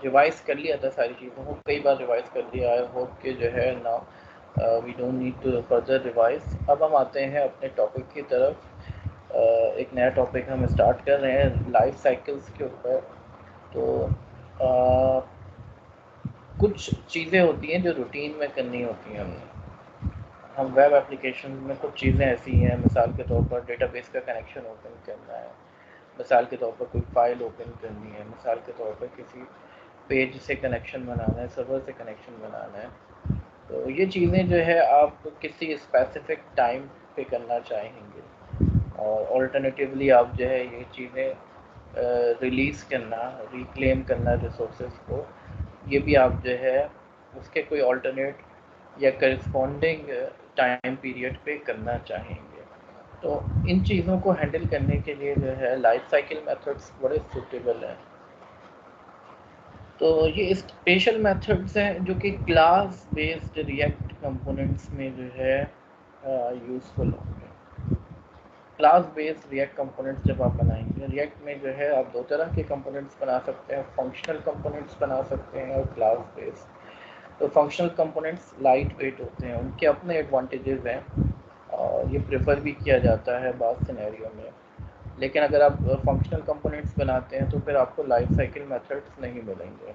Revise कर लिया था सारी चीज़ों को, कई बार रिवाइज कर लिया। आई होप कि जो है ना we don't need to further revise. अब हम आते हैं अपने टॉपिक की तरफ। एक नया टॉपिक हम स्टार्ट कर रहे हैं लाइफ साइकिल्स के ऊपर। तो कुछ चीज़ें होती हैं जो रूटीन में करनी होती हैं हम वेब एप्लीकेशन में कुछ चीज़ें ऐसी हैं, मिसाल के तौर पर डेटाबेस का कनेक्शन ओपन करना है, मिसाल के तौर पर कोई फाइल ओपन करनी है, मिसाल के तौर पर किसी पेज से कनेक्शन बनाना है, सर्वर से कनेक्शन बनाना है। तो ये चीज़ें जो है आप किसी स्पेसिफिक टाइम पे करना चाहेंगे, और ऑल्टरनेटिवली आप जो है ये चीज़ें रिलीज़ करना, रिक्लेम करना रिसोर्सेज को, ये भी आप जो है उसके कोई ऑल्टरनेट या करस्पॉन्डिंग टाइम पीरियड पे करना चाहेंगे। तो इन चीज़ों को हैंडल करने के लिए जो है लाइफ साइकिल मेथड्स बड़े सूटेबल हैं। तो ये स्पेशल मेथड्स हैं जो कि क्लास बेस्ड रिएक्ट कंपोनेंट्स में जो है यूज़फुल होंगे। क्लास बेस्ड रिएक्ट कंपोनेंट्स जब आप बनाएंगे, रिएक्ट में जो है आप दो तरह के कंपोनेंट्स बना सकते हैं, फंक्शनल कंपोनेंट्स बना सकते हैं और क्लास बेस्ड। तो फंक्शनल कंपोनेंट्स लाइट वेट होते हैं, उनके अपने एडवांटेजेस हैं और ये प्रेफर भी किया जाता है बाज़ सिनेरियो में। लेकिन अगर आप फंक्शनल कंपोनेंट्स बनाते हैं तो फिर आपको लाइफ साइकिल मेथड्स नहीं मिलेंगे।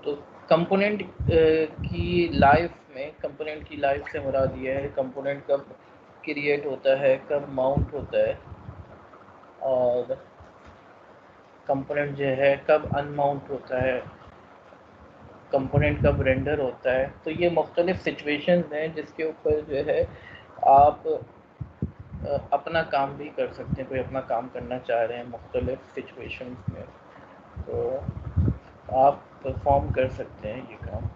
तो कंपोनेंट की लाइफ में, कंपोनेंट की लाइफ से मुराद ये है कंपोनेंट कब क्रिएट होता है, कब माउंट होता है, और कंपोनेंट जो है कब अनमाउंट होता है, कंपोनेंट कब रेंडर होता है। तो ये मुख्तलिफ सिचुएशंस हैं जिसके ऊपर जो है आप अपना काम भी कर सकते हैं। कोई अपना काम करना चाह रहे हैं मुख्तलिफ सिचुएशंस में, तो आप परफॉर्म कर सकते हैं ये काम।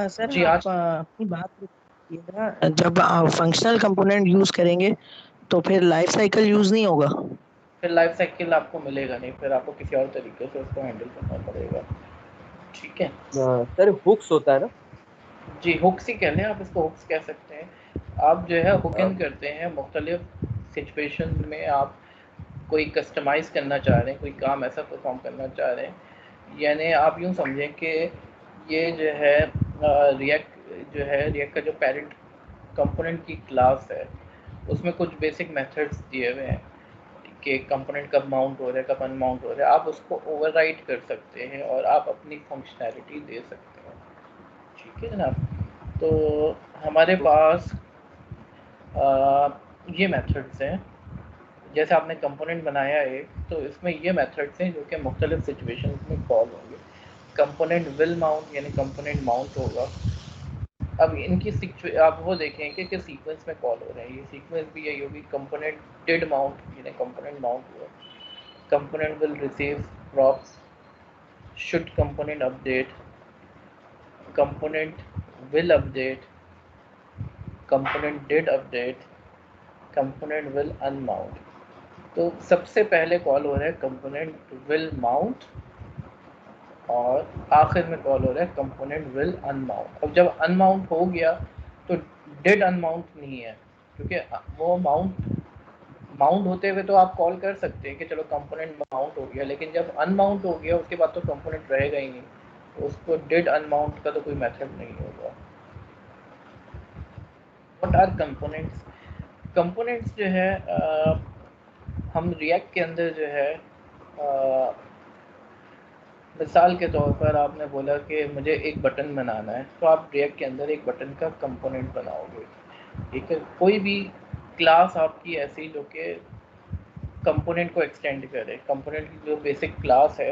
सर जी आप आज अपनी बात रखिएगा, जब आप फंक्शनल कंपोनेंट यूज करेंगे तो फिर लाइफ साइकिल यूज नहीं होगा। फिर लाइफ साइकिल आपको मिलेगा नहीं, फिर आपको किसी और तरीके से उसको हैंडल करना पड़ेगा। ठीक है सर हुक्स होता है ना? जी, हुक्स ही कह लें आप, इसको हुक्स कह सकते हैं। आप जो है हुक हाँ। इन करते हैं मुख्तलिफ सिचुएशन में। आप कोई कस्टमाइज़ करना चाह रहे हैं, कोई काम ऐसा परफॉर्म करना चाह रहे हैं, यानी आप यूँ समझें कि ये जो है रिएक्ट का जो पेरेंट कंपोनेंट की क्लास है उसमें कुछ बेसिक मेथड्स दिए हुए हैं कि कंपोनेंट कब माउंट हो रहा है, कब अनमाउंट हो रहा है। आप उसको ओवरराइड कर सकते हैं और आप अपनी फंक्शनैलिटी दे सकते हैं। ठीक है जनाब। तो हमारे पास ये मेथड्स हैं। जैसे आपने कंपोनेंट बनाया एक, तो इसमें ये मेथड्स हैं जो कि मुख्तलिफ सिचुएशन में कॉल होंगे। कंपोनेंट विल माउंट, यानी कंपोनेंट माउंट होगा। अब इनकी आप वो देखें कि किस सीक्वेंस में कॉल हो रहे हैं। ये सीक्वेंस भी यही होगी, कंपोनेंट डिड माउंट, यानी कंपोनेंट माउंट हुआ। Component will receive props, should component update, component will update, component did update, component will unmount. तो सबसे पहले कॉल हो रहा है कंपोनेंट विल माउंट और आखिर में कॉल हो रहा है कंपोनेंट विल अनमाउंट। अब जब अनमाउंट हो गया तो डिड अनमाउंट नहीं है, क्योंकि वो माउंट होते हुए तो आप कॉल कर सकते हैं कि चलो कंपोनेंट माउंट हो गया, लेकिन जब अनमाउंट हो गया उसके बाद तो कंपोनेंट रहेगा ही नहीं, तो उसको डिड अनमाउंट का तो कोई मेथड नहीं होगा। What are components? कंपोनेंट्स जो है हम रिएक्ट के अंदर जो है मिसाल के तौर पर आपने बोला कि मुझे एक बटन बनाना है, तो आप रिएक्ट के अंदर एक बटन का कंपोनेंट बनाओगे। ठीक है, कोई भी क्लास आपकी ऐसी जो कि कंपोनेंट को एक्सटेंड करे, कंपोनेंट की जो बेसिक क्लास है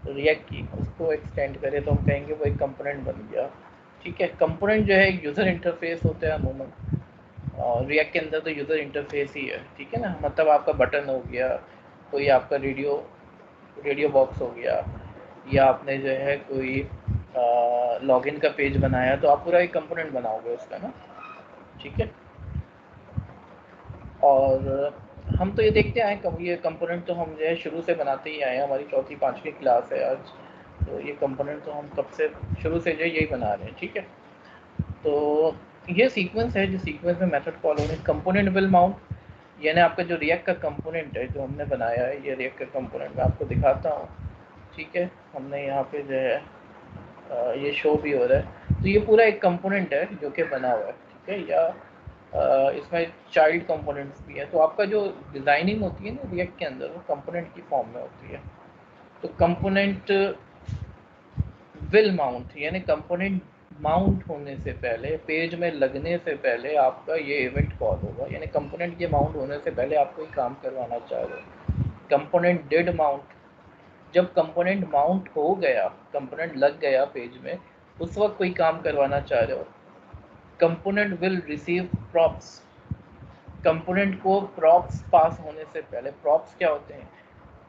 रिएक्ट की उसको एक्सटेंड करे, तो हम कहेंगे वो एक कंपोनेंट बन गया। ठीक है, कंपोनेंट जो है एक यूज़र इंटरफेस होता है अमूमन, और रिएक्ट के अंदर तो यूज़र इंटरफेस ही है। ठीक है ना, मतलब आपका बटन हो गया, कोई आपका रेडियो बॉक्स हो गया, या आपने जो है कोई लॉगिन का पेज बनाया, तो आप पूरा एक कंपोनेंट बनाओगे उसका ना। ठीक है, और हम तो ये देखते आए ये कंपोनेंट तो हम जो है शुरू से बनाते ही आए हैं, हमारी चौथी पाँचवीं क्लास है आज, तो ये कंपोनेंट तो हम कब से शुरू से जो है यही बना रहे हैं। ठीक है, तो ये सीक्वेंस है, जो सीक्वेंस में मेथड कॉल हो रहे हैं। कंपोनेंट विल माउंट, यानी आपका जो रिएक्ट का कंपोनेंट है जो हमने बनाया है, ये रिएक्ट का कंपोनेंट मैं आपको दिखाता हूँ, ठीक है। हमने यहाँ पे जो है ये शो भी हो रहा है, तो ये पूरा एक कंपोनेंट है जो कि बना हुआ है, ठीक है। या इसमें चाइल्ड कंपोनेंट्स भी है। तो आपका जो डिज़ाइनिंग होती है ना रिएक्ट के अंदर, वो कंपोनेंट की फॉर्म में होती है। तो कंपोनेंट विल माउंट, यानी कंपोनेंट माउंट होने से पहले, पेज में लगने से पहले आपका ये इवेंट कॉल होगा। यानी कंपोनेंट के माउंट होने से पहले आप कोई काम करवाना चाह रहे हो। कंपोनेंट डिड माउंट, जब कंपोनेंट माउंट हो गया, कंपोनेंट लग गया पेज में, उस वक्त कोई काम करवाना चाह रहे हो। Component will receive props, component को प्रॉप्स पास होने से पहले, प्रॉप्स क्या होते हैं?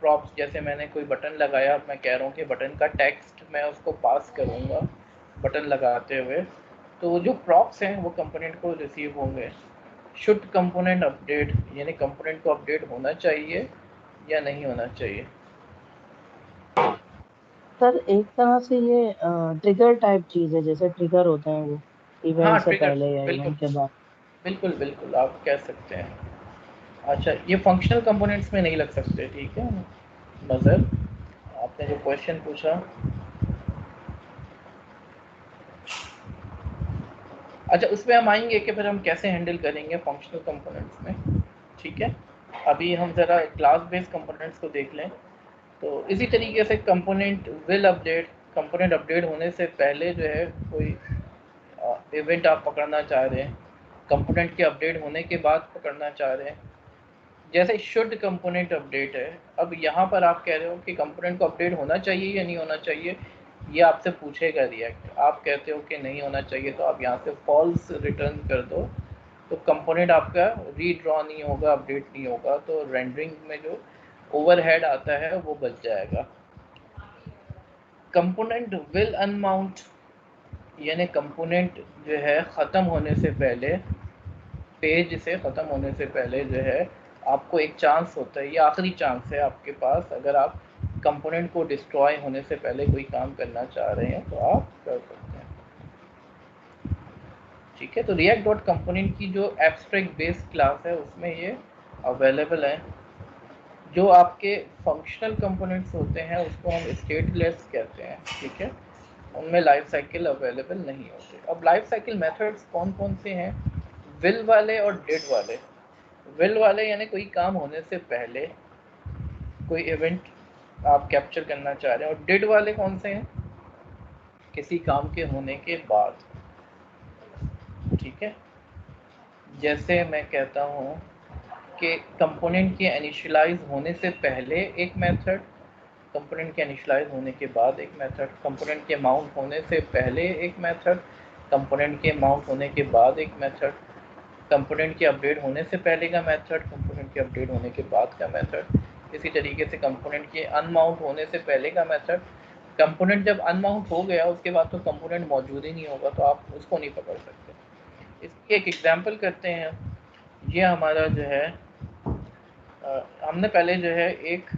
प्रॉप्स जैसे मैंने कोई बटन लगाया, मैं कह रहा हूँ कि बटन का टेक्स्ट मैं उसको पास करूँगा बटन लगाते हुए, तो जो प्रॉप्स हैं वो कंपोनेंट को रिसीव होंगे। शुड कंपोनेंट अपडेट, यानी कंपोनेंट को अपडेट होना चाहिए या नहीं होना चाहिए। सर एक तरह से ये ट्रिगर टाइप चीज है, जैसे ट्रिगर होते हैं वो हाँ, इवेंट से ट्रिगर्स, पहले या बिल्कुल इवेंट के बाद। बिल्कुल बिल्कुल आप कह सकते हैं। अच्छा, ये फंक्शनल कंपोनेंट्स में नहीं लग सकते, ठीक है। नज़र, आपने जो क्वेश्चन पूछा, अच्छा उसमें हम आएंगे कि फिर हम कैसे हैंडल करेंगे फंक्शनल कंपोनेंट्स में, ठीक है। अभी हम ज़रा क्लास बेस्ड कंपोनेंट्स को देख लें। तो इसी तरीके से component will update, component update होने से पहले जो है कोई इवेंट आप पकड़ना चाह रहे हैं, कंपोनेंट के अपडेट होने के बाद पकड़ना चाह रहे हैं। जैसे शुड कंपोनेंट अपडेट है, अब यहाँ पर आप कह रहे हो कि कंपोनेंट को अपडेट होना चाहिए या नहीं होना चाहिए, ये आपसे पूछेगा रिएक्ट। आप कहते हो कि नहीं होना चाहिए, तो आप यहाँ से फॉल्स रिटर्न कर दो, तो कंपोनेंट आपका रीड्रॉ नहीं होगा, अपडेट नहीं होगा, तो रेंडरिंग में जो ओवरहेड आता है वो बच जाएगा। कंपोनेंट विल अनमाउंट, यानी कंपोनेंट जो है ख़त्म होने से पहले, पेज से ख़त्म होने से पहले जो है आपको एक चांस होता है, ये आखिरी चांस है आपके पास, अगर आप कंपोनेंट को डिस्ट्रॉय होने से पहले कोई काम करना चाह रहे हैं तो आप कर सकते हैं, ठीक है। तो रिएक्ट डॉट कंपोनेंट की जो एब्स्ट्रैक्ट बेस क्लास है उसमें ये अवेलेबल है। जो आपके फंक्शनल कंपोनेंट्स होते हैं उसको हम स्टेटलेस कहते हैं, ठीक है। उनमें लाइफ साइकिल अवेलेबल नहीं होते। अब लाइफ साइकिल मेथड्स कौन कौन से हैं? विल वाले और डिड वाले। विल वाले यानी कोई काम होने से पहले कोई इवेंट आप कैप्चर करना चाह रहे हैं, और डिड वाले कौन से हैं? किसी काम के होने के बाद, ठीक है। जैसे मैं कहता हूँ कि कंपोनेंट के इनिशियलाइज होने से पहले एक मेथड, कंपोनेंट के इनिशियलाइज होने के बाद एक मेथड, कंपोनेंट के माउंट होने से पहले एक मेथड, कंपोनेंट के माउंट होने के बाद एक मेथड, कंपोनेंट के अपडेट होने से पहले का मेथड, कंपोनेंट के अपडेट होने के बाद का मेथड। इसी तरीके से कंपोनेंट के अनमाउंट होने से पहले का मेथड। कंपोनेंट जब अनमाउंट हो गया उसके बाद तो कंपोनेंट मौजूद ही नहीं होगा, तो आप उसको नहीं पकड़ सकते। इसकी एक एग्जांपल करते हैं। ये हमारा जो है हमने पहले जो है एक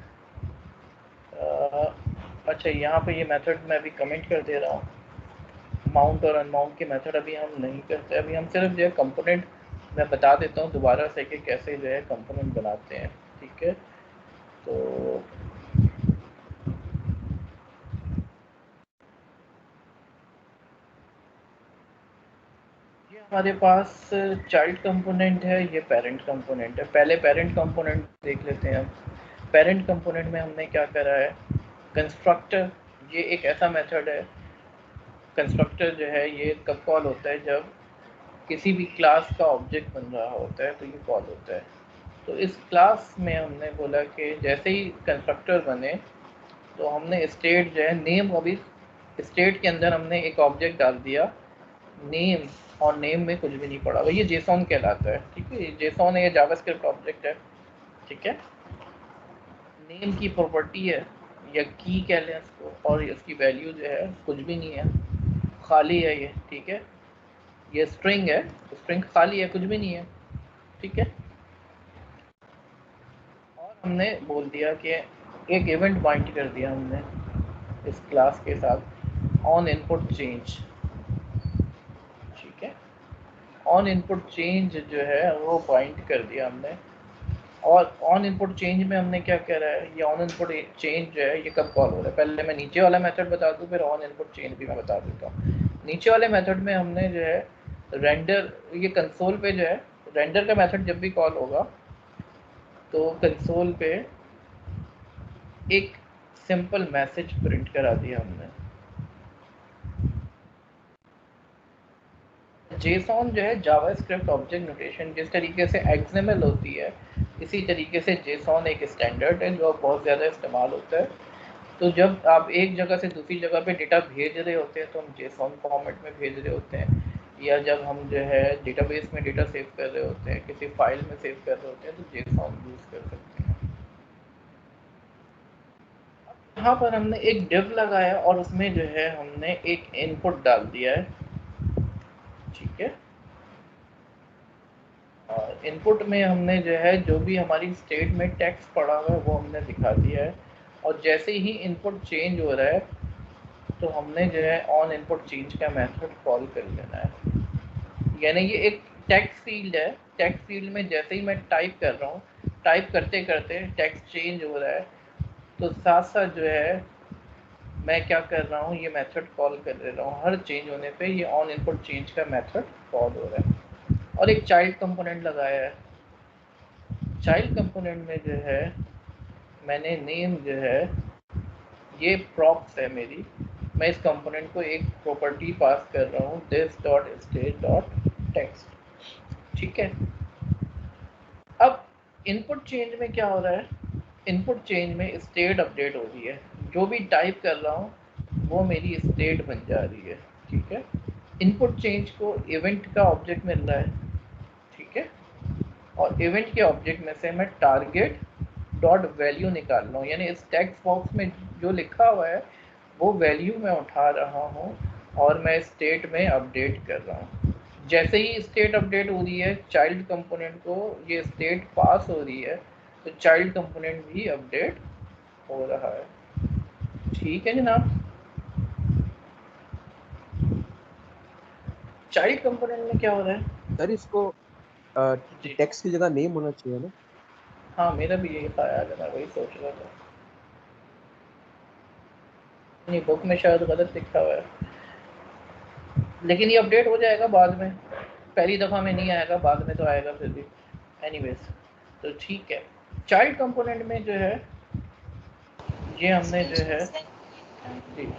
अच्छा यहाँ पे ये मेथड मैं अभी कमेंट कर दे रहा हूँ। माउंट और अनमाउंट के मेथड अभी हम नहीं करते, अभी हम सिर्फ जो है कंपोनेंट मैं बता देता हूँ दोबारा से कि कैसे जो है कंपोनेंट बनाते हैं, ठीक है। तो ये हमारे पास चाइल्ड कंपोनेंट है, ये पेरेंट कंपोनेंट है। पहले पेरेंट कंपोनेंट देख लेते हैं हम। पेरेंट कंपोनेंट में हमने क्या करा है? कंस्ट्रक्टर, ये एक ऐसा मेथड है। कंस्ट्रक्टर जो है ये कब कॉल होता है? जब किसी भी क्लास का ऑब्जेक्ट बन रहा होता है तो ये कॉल होता है। तो इस क्लास में हमने बोला कि जैसे ही कंस्ट्रक्टर बने तो हमने स्टेट जो है नेम, अभी स्टेट के अंदर हमने एक ऑब्जेक्ट डाल दिया नेम, और नेम में कुछ भी नहीं पड़ा, ये जेसॉन कहलाता है, ठीक है। जेसॉन है, ये जावास्क्रिप्ट ऑब्जेक्ट है, ठीक है। नेम की प्रॉपर्टी है या की कह लें इसको, और इसकी वैल्यू जो है कुछ भी नहीं है, खाली है ये, ठीक है। ये स्ट्रिंग है, स्ट्रिंग खाली है, कुछ भी नहीं है, ठीक है। और हमने बोल दिया कि एक इवेंट पॉइंट कर दिया हमने इस क्लास के साथ, ऑन इनपुट चेंज, ठीक है। ऑन इनपुट चेंज जो है वो पॉइंट कर दिया हमने और ऑन इनपुट चेंज में हमने क्या कह रहा है, ये ऑन इनपुट चेंज जो है ये कब कॉल हो रहा है, पहले मैं नीचे वाला मेथड बता दूं फिर ऑन इनपुट चेंज भी मैं बता देता हूँ। नीचे वाले मेथड में हमने जो है रेंडर, ये कंसोल पे जो है रेंडर का मेथड जब भी कॉल होगा तो कंसोल पे एक सिंपल मैसेज प्रिंट करा दिया हमने। जेसॉन जो है जावास्क्रिप्ट ऑब्जेक्ट नोटेशन, जिस तरीके से एक्सएमएल होती है इसी तरीके से जेसॉन एक स्टैंडर्ड है जो बहुत ज़्यादा इस्तेमाल होता है। तो जब आप एक जगह से दूसरी जगह पे डेटा भेज रहे होते हैं तो हम जेसॉन फॉर्मेट में भेज रहे होते हैं, या जब हम जो है डेटाबेस में डेटा सेव कर रहे होते हैं, किसी फाइल में सेव कर रहे होते हैं, तो जेसॉन यूज़ कर सकते हैं। यहाँ पर हमने एक डिव लगाया और उसमें जो है हमने एक इनपुट डाल दिया है, ठीक है। और इनपुट में हमने जो है जो भी हमारी स्टेट में टेक्स्ट पड़ा हुआ है वो हमने दिखा दिया है, और जैसे ही इनपुट चेंज हो रहा है तो हमने जो है ऑन इनपुट चेंज का मेथड कॉल कर लेना है। यानी ये एक टेक्स्ट फील्ड है, टेक्स्ट फील्ड में जैसे ही मैं टाइप कर रहा हूँ, टाइप करते करते टेक्स्ट चेंज हो रहा है, तो साथ साथ जो है मैं क्या कर रहा हूँ, ये मेथड कॉल कर दे रहा हूँ। हर चेंज होने पे ये ऑन इनपुट चेंज का मेथड कॉल हो रहा है। और एक चाइल्ड कंपोनेंट लगाया है। चाइल्ड कंपोनेंट में जो है मैंने नेम जो है ये प्रॉप्स है मेरी, मैं इस कंपोनेंट को एक प्रॉपर्टी पास कर रहा हूँ this dot state dot text, ठीक है। अब इनपुट चेंज में क्या हो रहा है, इनपुट चेंज में स्टेट अपडेट हो रही है, जो भी टाइप कर रहा हूँ वो मेरी स्टेट बन जा रही है, ठीक है। इनपुट चेंज को इवेंट का ऑब्जेक्ट मिल रहा है, ठीक है। और इवेंट के ऑब्जेक्ट में से मैं टारगेट डॉट वैल्यू निकाल रहा हूँ, यानी इस टेक्स्ट बॉक्स में जो लिखा हुआ है वो वैल्यू मैं उठा रहा हूँ और मैं स्टेट में अपडेट कर रहा हूँ। जैसे ही स्टेट अपडेट हो रही है चाइल्ड कंपोनेंट को ये स्टेट पास हो रही है, तो चाइल्ड कंपोनेंट भी अपडेट हो रहा है, ठीक है जनाब। चाइल्ड कंपोनेंट में क्या हो रहा है सर इसको जी, टेक्स्ट की जगह नेम होना चाहिए ना। हाँ मेरा भी यही ख्याल है, मैं वही सोच रहा था। नहीं, बुक में शायद गलत लिखा हुआ है, लेकिन ये अपडेट हो जाएगा बाद में, पहली दफ़ा में नहीं आएगा, बाद में तो आएगा फिर भी। एनीवेज, तो ठीक है। चाइल्ड कंपोनेंट में जो है ये हमने जो एक्सटेंशन है से जी जी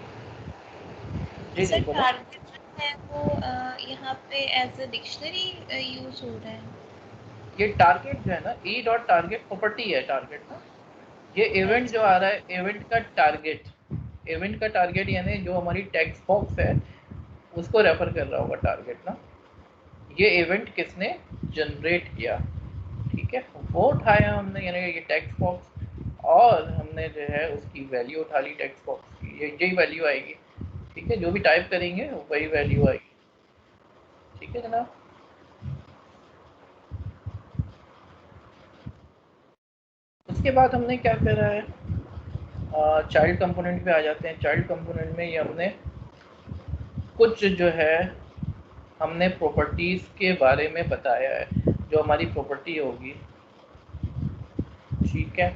जी सर बोलो। टारगेट जो है वो यहाँ पे एज अ डिक्शनरी यूज हो रहा है। ये टारगेट जो है ना, ई डॉट टारगेट प्रॉपर्टी है टारगेट ना, ये इवेंट जो अच्छा आ रहा है इवेंट का टारगेट, इवेंट का टारगेट यानी जो हमारी टेक्स्ट बॉक्स है उसको रेफर कर रहा होगा टारगेट ना। ये इवेंट किसने जनरेट किया, ठीक है, वो उठाया हमने, यानी ये टेक्स्ट बॉक्स, और हमने जो है उसकी वैल्यू उठा ली टेक्स्ट बॉक्स की, यही वैल्यू आएगी, ठीक है, जो भी टाइप करेंगे वही वैल्यू आएगी, ठीक है जनाब। उसके बाद हमने क्या करा है, चाइल्ड कंपोनेंट पे आ जाते हैं। चाइल्ड कंपोनेंट में ये हमने कुछ जो है हमने प्रॉपर्टीज़ के बारे में बताया है, जो हमारी प्रॉपर्टी होगी, ठीक है,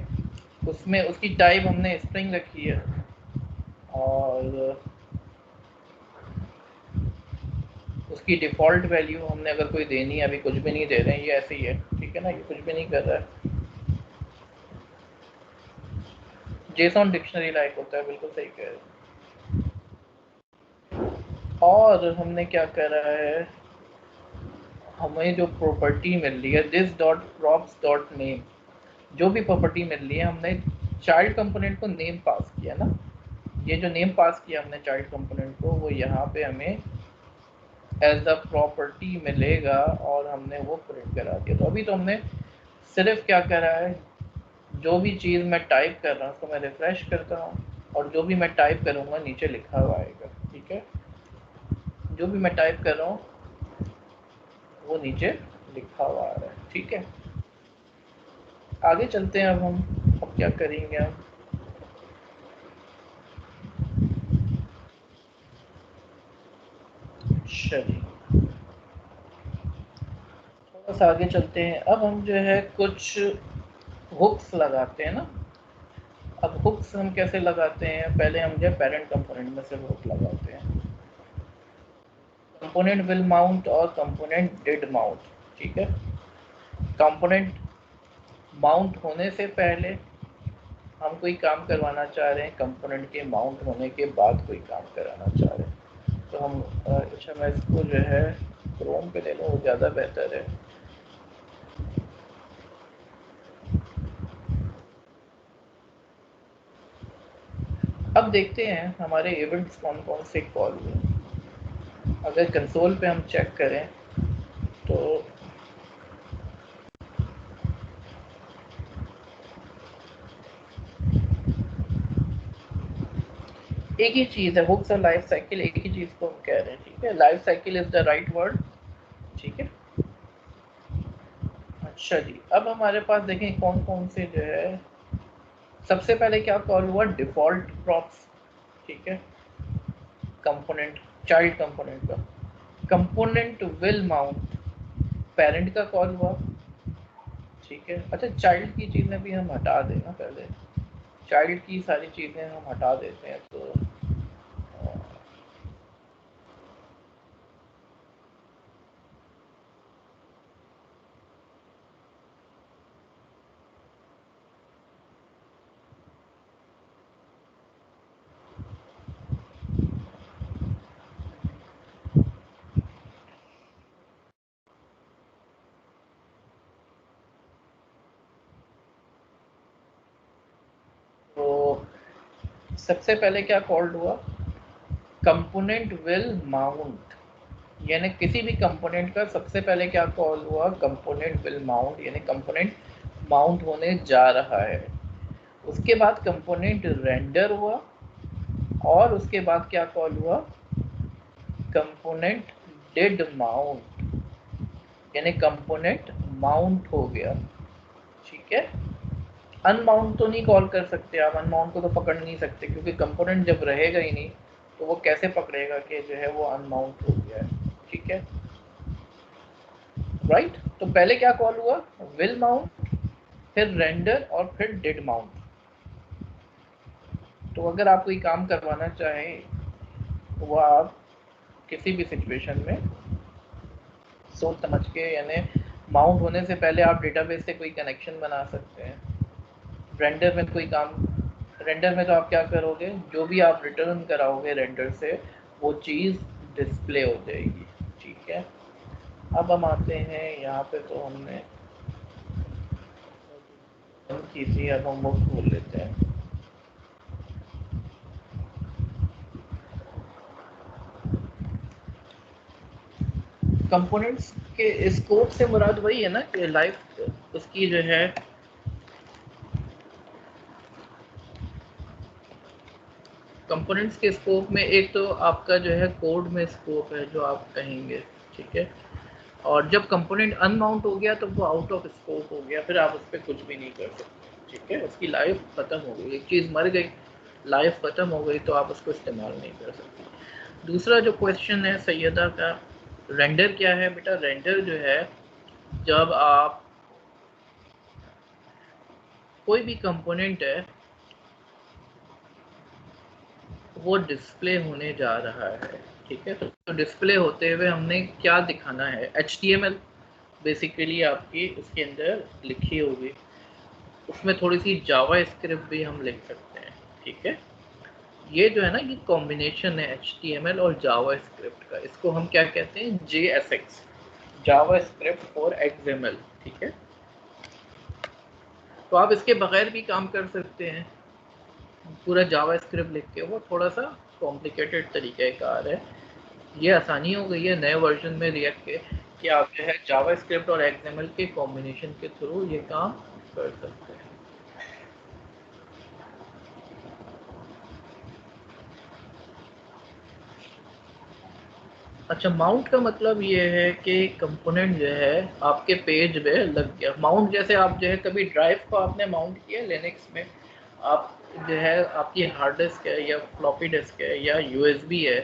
उसमें उसकी टाइप हमने स्ट्रिंग रखी है, और उसकी डिफ़ॉल्ट वैल्यू हमने अगर कोई देनी है, अभी कुछ भी नहीं दे रहे हैं, ये ऐसे ही है, ठीक है ना, ये कुछ भी नहीं कर रहा है, जेसॉन डिक्शनरी लाइक होता है, बिल्कुल सही कह रहे हैं। और हमने क्या करा है, हमें जो प्रॉपर्टी मिल रही है this dot props dot name, जो भी प्रॉपर्टी मिल रही है हमने चाइल्ड कंपोनेंट को नेम पास किया ना, ये जो नेम पास किया हमने चाइल्ड कंपोनेंट को वो यहाँ पे हमें एज अ प्रॉपर्टी मिलेगा, और हमने वो प्रिंट करा दिया। तो अभी तो हमने सिर्फ क्या करा है, जो भी चीज़ मैं टाइप कर रहा हूँ उसको मैं रिफ्रेश करता हूँ, और जो भी मैं टाइप करूँगा नीचे लिखा हुआ आएगा, ठीक है, जो भी मैं टाइप कर रहा हूँ वो नीचे लिखा हुआ आ रहा है, ठीक है। आगे चलते हैं, अब क्या करेंगे हम, चलिए थोड़ा सा आगे चलते हैं। अब हम जो है कुछ हुक्स लगाते हैं ना। अब हुक्स हम कैसे लगाते हैं, पहले हम जो पेरेंट कंपोनेंट में से हुक लगाते हैं, कंपोनेंट विल माउंट और कंपोनेंट डिड माउंट, ठीक है। कंपोनेंट माउंट होने से पहले हम कोई काम करवाना चाह रहे हैं, कंपोनेंट के माउंट होने के बाद कोई काम कराना चाह रहे हैं, तो हम अच्छा मैं इसको जो है क्रोम पे ले लूँ, वो ज़्यादा बेहतर है। अब देखते हैं हमारे इवेंट्स कौन कौन से कॉल हुए। अगर कंसोल पे हम चेक करें तो एक ही चीज़ है, हुक्स और लाइफ साइकिल एक ही चीज़ को हम कह रहे हैं, ठीक है। Life cycle is the right word, ठीक है। अच्छा जी, अब हमारे पास देखें कौन कौन से जो है, सबसे पहले क्या कॉल हुआ, डिफॉल्ट प्रॉप्स, ठीक है। कंपोनेंट चाइल्ड कंपोनेंट का, कंपोनेंट विल माउंट पेरेंट का कॉल हुआ, ठीक है। अच्छा चाइल्ड की चीज़ें भी हम हटा दें ना, पहले चाइल्ड की सारी चीज़ें हम हटा देते हैं, तो सबसे पहले क्या कॉल्ड हुआ, कंपोनेंट विल माउंट, यानी किसी भी कंपोनेंट का सबसे पहले क्या कॉल हुआ, कंपोनेंट विल माउंट, यानी कंपोनेंट माउंट होने जा रहा है। उसके बाद कंपोनेंट रेंडर हुआ और उसके बाद क्या कॉल हुआ, कंपोनेंट डिड माउंट, यानी कंपोनेंट माउंट हो गया, ठीक है। अनमाउंट तो नहीं कॉल कर सकते आप, अनमाउंट को तो पकड़ नहीं सकते, क्योंकि कंपोनेंट जब रहेगा ही नहीं तो वो कैसे पकड़ेगा कि जो है वो अनमाउंट हो गया है, ठीक है, राइट। तो पहले क्या कॉल हुआ, विल माउंट, फिर रेंडर और फिर डिड माउंट। तो अगर आप कोई काम करवाना चाहें तो वो आप किसी भी सिचुएशन में सोच समझ के, यानी माउंट होने से पहले आप डेटाबेस से कोई कनेक्शन बना सकते हैं। रेंडर में कोई काम, रेंडर में तो आप क्या करोगे, जो भी आप रिटर्न कराओगे रेंडर से वो चीज़ डिस्प्ले हो जाएगी, ठीक है। अब हम आते हैं यहाँ पे, तो हमने की थी, अब हम वो खोल लेते हैं। कंपोनेंट्स के स्कोप से मुराद वही है ना कि लाइफ उसकी जो है, कंपोनेंट्स के स्कोप में एक तो आपका जो है कोड में स्कोप है जो आप कहेंगे, ठीक है। और जब कंपोनेंट अनमाउंट हो गया तो वो आउट ऑफ स्कोप हो गया, फिर आप उस पर कुछ भी नहीं कर सकते, ठीक है। उसकी लाइफ ख़त्म हो गई, एक चीज़ मर गई, लाइफ ख़त्म हो गई, तो आप उसको इस्तेमाल नहीं कर सकते। दूसरा जो क्वेश्चन है सैयदा का, रेंडर क्या है बेटा, रेंडर जो है जब आप कोई भी कंपोनेंट है वो डिस्प्ले होने जा रहा है, ठीक है। तो डिस्प्ले होते हुए हमने क्या दिखाना है, HTML बेसिकली आपकी उसके अंदर लिखी होगी, उसमें थोड़ी सी जावा स्क्रिप्ट भी हम लिख सकते हैं, ठीक है। ये जो है ना, ये कॉम्बिनेशन है HTML और जावा स्क्रिप्ट का, इसको हम क्या कहते हैं, JSX, Java script for XML, ठीक है। तो आप इसके बगैर भी काम कर सकते हैं, पूरा जावा स्क्रिप्ट लिख के, वो थोड़ा सा कॉम्प्लिकेटेड तरीक़ाकार है। ये आसानी हो गई है नए वर्जन में रिएक्ट के कि आप जो है जावा स्क्रिप्ट और XML के कॉम्बिनेशन के थ्रू ये काम कर सकते हैं। अच्छा, माउंट का मतलब ये है कि कंपोनेंट जो है आपके पेज में लग गया। माउंट जैसे आप जो है कभी ड्राइव को आपने माउंट किया लिनक्स में, आप जो है आपकी हार्ड डिस्क है या फ्लॉपी डिस्क है या USB है,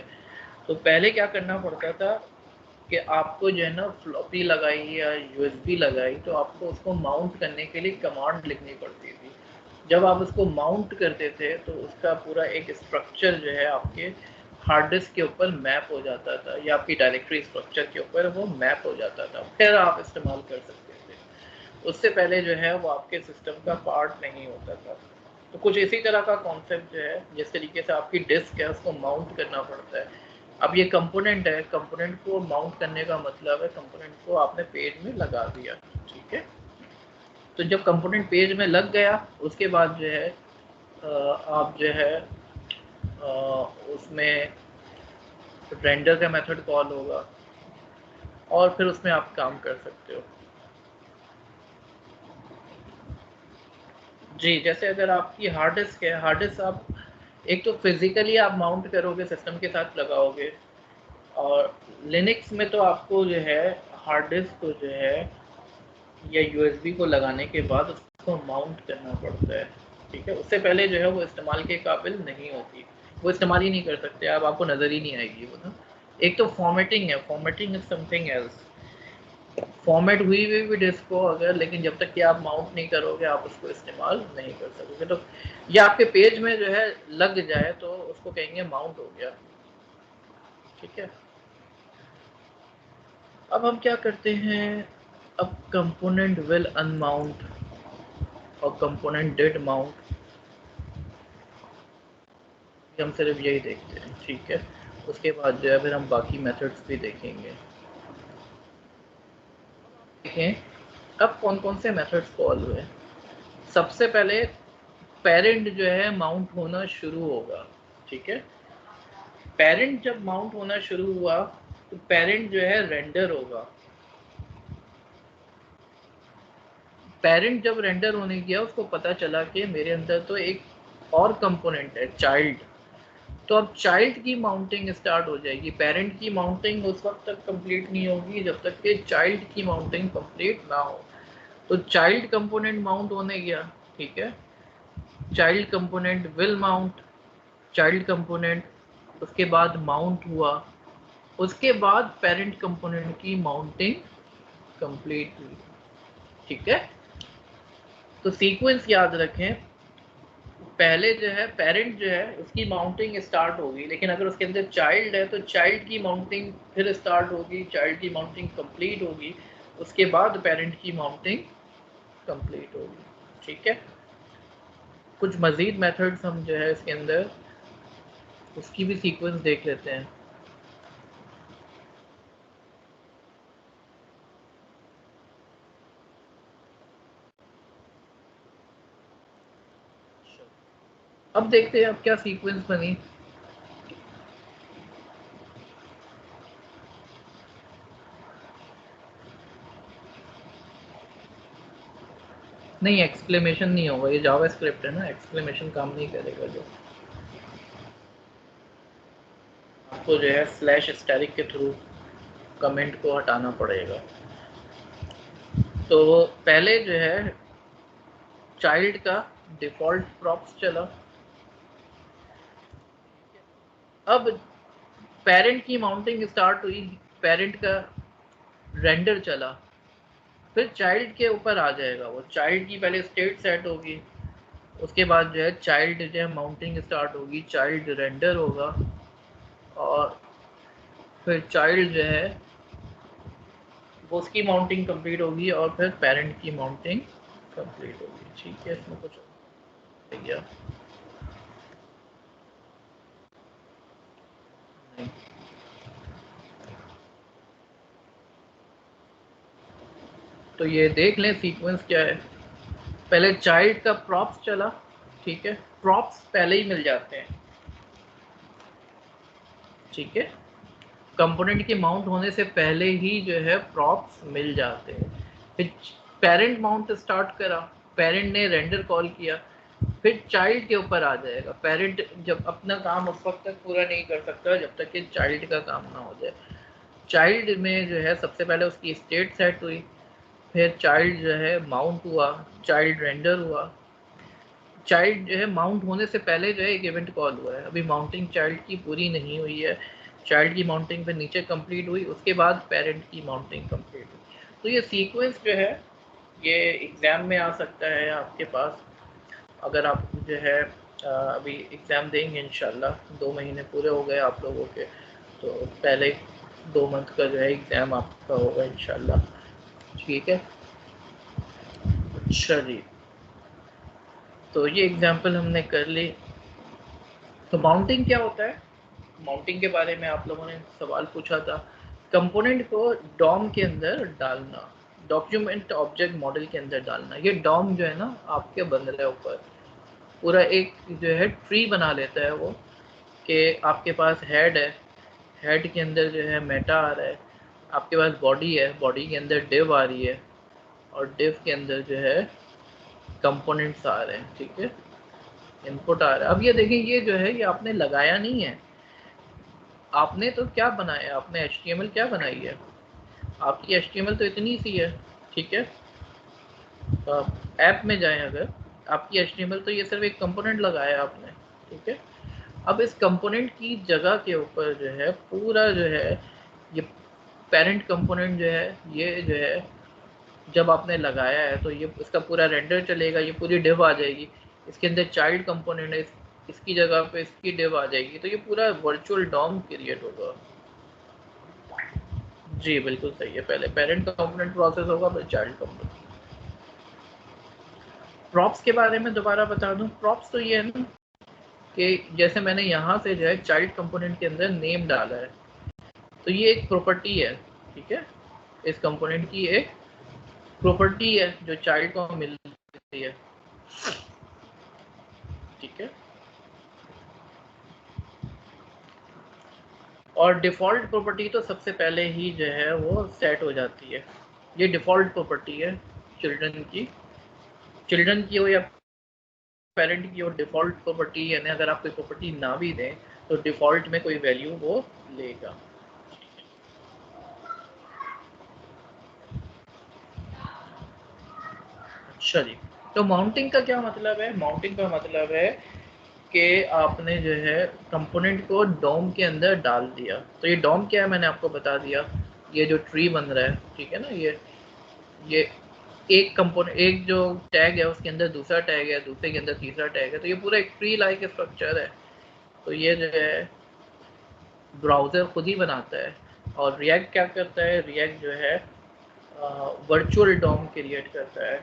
तो पहले क्या करना पड़ता था, कि आपको जो है ना फ्लॉपी लगाई या यूएसबी लगाई तो आपको उसको माउंट करने के लिए कमांड लिखनी पड़ती थी। जब आप उसको माउंट करते थे तो उसका पूरा एक स्ट्रक्चर जो है आपके हार्ड डिस्क के ऊपर मैप हो जाता था या आपकी डायरेक्टरी स्ट्रक्चर के ऊपर वो मैप हो जाता था, फिर आप इस्तेमाल कर सकते थे। उससे पहले जो है वो आपके सिस्टम का पार्ट नहीं होता था। तो कुछ इसी तरह का कॉन्सेप्ट जो है, जिस तरीके से आपकी डिस्क है उसको माउंट करना पड़ता है। अब ये कंपोनेंट है, कंपोनेंट को माउंट करने का मतलब है कंपोनेंट को आपने पेज में लगा दिया, ठीक है। तो जब कंपोनेंट पेज में लग गया उसके बाद जो है आप जो है उसमें रेंडर का मेथड कॉल होगा और फिर उसमें आप काम कर सकते हो। जी, जैसे अगर आपकी हार्ड डिस्क है, हार्ड डिस्क आप एक तो फिजिकली आप माउंट करोगे, सिस्टम के साथ लगाओगे, और लिनक्स में तो आपको जो है हार्ड डिस्क को जो है या यूएसबी को लगाने के बाद उसको माउंट करना पड़ता है, ठीक है। उससे पहले जो है वो इस्तेमाल के काबिल नहीं होती, वो इस्तेमाल ही नहीं कर सकते आप, आपको नज़र ही नहीं आएगी वो ना। एक तो फॉर्मेटिंग है, formatting is something else. Format हुई भी डिस्क को अगर, लेकिन जब तक कि आप माउंट नहीं करोगे आप उसको इस्तेमाल नहीं कर सकोगे। तो ये आपके पेज में जो है लग जाए तो उसको कहेंगे माउंट हो गया, ठीक है। अब हम क्या करते हैं, अब कंपोनेंट विल अनमाउंट और कंपोनेंट डिड माउंट, हम सिर्फ यही देखते हैं, ठीक है। उसके बाद जो है फिर हम बाकी मेथड्स भी देखेंगे। देखें अब कौन कौन से मेथड्स कॉल हुए। सबसे पहले पेरेंट जो है माउंट होना शुरू होगा, ठीक है। पेरेंट जब माउंट होना शुरू हुआ तो पेरेंट जो है रेंडर होगा। पेरेंट जब रेंडर होने गया उसको पता चला कि मेरे अंदर तो एक और कंपोनेंट है चाइल्ड, तो अब चाइल्ड की माउंटिंग स्टार्ट हो जाएगी। पेरेंट की माउंटिंग उस वक्त तक कंप्लीट नहीं होगी जब तक कि चाइल्ड की माउंटिंग कंप्लीट ना हो। तो चाइल्ड कंपोनेंट माउंट होने गया, ठीक है। Child component will mount, child component, उसके बाद माउंट हुआ, उसके बाद पेरेंट कंपोनेंट की माउंटिंग कंप्लीट हुई, ठीक है। तो सीक्वेंस याद रखें, पहले जो है पेरेंट जो है उसकी माउंटिंग स्टार्ट होगी, लेकिन अगर उसके अंदर चाइल्ड है तो चाइल्ड की माउंटिंग फिर स्टार्ट होगी, चाइल्ड की माउंटिंग कंप्लीट होगी, उसके बाद पेरेंट की माउंटिंग कंप्लीट होगी, ठीक है। कुछ मज़ीद मेथड्स हम जो है इसके अंदर उसकी भी सीक्वेंस देख लेते हैं। अब देखते हैं अब क्या सीक्वेंस बनी। नहीं, एक्सक्लेमेशन नहीं होगा, ये जावा स्क्रिप्ट है ना, एक्सक्लेमेशन काम नहीं करेगा। जो आपको जो है स्लैश स्टैटिक के थ्रू कमेंट को हटाना पड़ेगा। तो पहले जो है चाइल्ड का डिफ़ॉल्ट प्रॉप्स चला, अब पेरेंट की माउंटिंग स्टार्ट हुई, पेरेंट का रेंडर चला, फिर चाइल्ड के ऊपर आ जाएगा वो। चाइल्ड की पहले स्टेट सेट होगी, उसके बाद जो है चाइल्ड जो है माउंटिंग स्टार्ट होगी, चाइल्ड रेंडर होगा, और फिर चाइल्ड जो है वो उसकी माउंटिंग कंप्लीट होगी, और फिर पेरेंट की माउंटिंग कंप्लीट होगी, ठीक है। इसमें कुछ गया नहीं। तो ये देख लें सीक्वेंस क्या है। पहले चाइल्ड का प्रॉप्स चला, ठीक है। प्रॉप्स पहले ही मिल जाते हैं, ठीक है। कंपोनेंट के माउंट होने से पहले ही जो है प्रॉप्स मिल जाते हैं। फिर पेरेंट माउंट स्टार्ट करा, पेरेंट ने रेंडर कॉल किया, फिर चाइल्ड के ऊपर आ जाएगा। पेरेंट जब अपना काम उस वक्त तक पूरा नहीं कर सकता जब तक कि चाइल्ड का काम ना हो जाए। चाइल्ड में जो है सबसे पहले उसकी स्टेट सेट हुई, फिर चाइल्ड जो है माउंट हुआ, चाइल्ड रेंडर हुआ। चाइल्ड जो है माउंट होने से पहले जो है एक इवेंट कॉल हुआ है, अभी माउंटिंग चाइल्ड की पूरी नहीं हुई है, चाइल्ड की माउंटिंग फिर नीचे कंप्लीट हुई, उसके बाद पेरेंट की माउंटिंग कंप्लीट हुई। तो ये सीक्वेंस जो है ये एग्ज़ाम में आ सकता है आपके पास। अगर आप जो है अभी एग्ज़ाम देंगे इंशाल्लाह, 2 महीने पूरे हो गए आप लोगों के, तो पहले 2 मंथ का जो है एग्ज़ाम आपका होगा इंशाल्लाह, ठीक है। अच्छा जी, तो ये एग्जांपल हमने कर ली। तो माउंटिंग क्या होता है? माउंटिंग के बारे में आप लोगों ने सवाल पूछा था। कंपोनेंट को डॉम के अंदर डालना, डॉक्यूमेंट ऑब्जेक्ट मॉडल के अंदर डालना। ये डॉम जो है ना आपके बन रहा है ऊपर, पूरा एक जो है ट्री बना लेता है वो, कि आपके पास हेड है, हेड के अंदर जो है मेटा आ रहा है, आपके पास बॉडी है, बॉडी के अंदर डिव आ रही है, और डिव के अंदर जो है कंपोनेंट्स आ रहे हैं, ठीक है, इनपुट आ रहा है। अब ये देखें, ये जो है ये आपने लगाया नहीं है, आपने तो क्या बनाया, आपने HTML क्या बनाई है, आपकी HTML तो इतनी सी है, ठीक है। ऐप में जाएं, अगर आपकी HTML तो ये सिर्फ एक कंपोनेंट लगाया आपने, ठीक है। अब इस कंपोनेंट की जगह के ऊपर जो है पूरा जो है ये पेरेंट कंपोनेंट जो है, ये जो है जब आपने लगाया है तो ये इसका पूरा रेंडर चलेगा, ये पूरी डिव आ जाएगी। इसके अंदर चाइल्ड कंपोनेंट है, इसकी जगह पे इसकी डिव आ जाएगी, तो ये पूरा वर्चुअल डॉम क्रिएट होगा। जी बिल्कुल सही है, पहले पेरेंट कंपोनेंट प्रोसेस होगा, फिर चाइल्ड कंपोनेंट। प्रॉप्स के बारे में दोबारा बता दूं, प्रॉप्स तो ये है ना कि जैसे मैंने यहाँ से जो है चाइल्ड कंपोनेंट के अंदर नेम डाला है, तो ये एक प्रॉपर्टी है, ठीक है। इस कंपोनेंट की एक प्रॉपर्टी है जो चाइल्ड को मिलती है, ठीक है। और डिफ़ॉल्ट प्रॉपर्टी तो सबसे पहले ही जो है वो सेट हो जाती है। ये डिफ़ॉल्ट प्रॉपर्टी है चिल्ड्रन की हो या पेरेंट की हो, डिफ़ॉल्ट प्रॉपर्टी, यानी अगर आप कोई प्रॉपर्टी ना भी दें तो डिफ़ॉल्ट में कोई वैल्यू वो लेगा। अच्छा जी, तो माउंटिंग का क्या मतलब है? माउंटिंग का मतलब है कि आपने जो है कंपोनेंट को डॉम के अंदर डाल दिया। तो ये डॉम क्या है मैंने आपको बता दिया, ये जो ट्री बन रहा है, ठीक है ना, ये एक कंपोनेंट, एक जो टैग है उसके अंदर दूसरा टैग है, दूसरे के अंदर तीसरा टैग है, तो ये पूरा एक ट्री लाइक स्ट्रक्चर है। तो ये जो है ब्राउज़र खुद ही बनाता है। और रिएक्ट क्या करता है? रिएक्ट जो है वर्चुअल डॉम क्रिएट करता है,